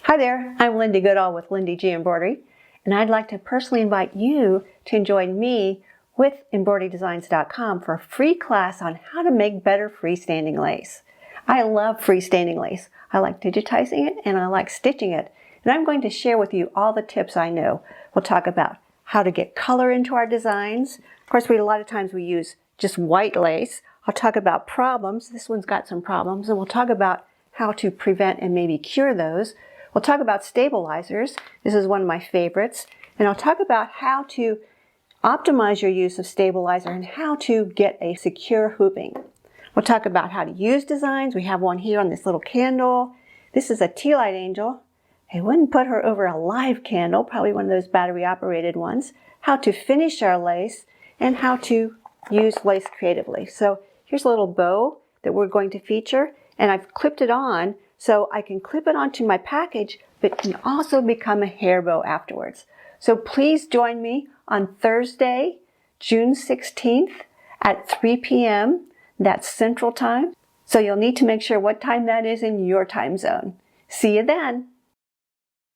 Hi there, I'm Lindy Goodall with Lindy G Embroidery, and I'd like to personally invite you to join me with embroiderydesigns.com for a free class on how to make better freestanding lace. I love freestanding lace. I like digitizing it and I like stitching it, and I'm going to share with you all the tips I know. We'll talk about how to get color into our designs. Of course, a lot of times we use just white lace. I'll talk about problems. This one's got some problems, and we'll talk about how to prevent and maybe cure those. We'll talk about stabilizers. This is one of my favorites. And I'll talk about how to optimize your use of stabilizer and how to get a secure hooping. We'll talk about how to use designs. We have one here on this little candle. This is a tea light angel. I wouldn't put her over a live candle, probably one of those battery operated ones. How to finish our lace and how to use lace creatively. So here's a little bow that we're going to feature, and I've clipped it on so I can clip it onto my package, but it can also become a hair bow afterwards. So please join me on Thursday, June 16th at 3 p.m. That's Central Time. So you'll need to make sure what time that is in your time zone. See you then.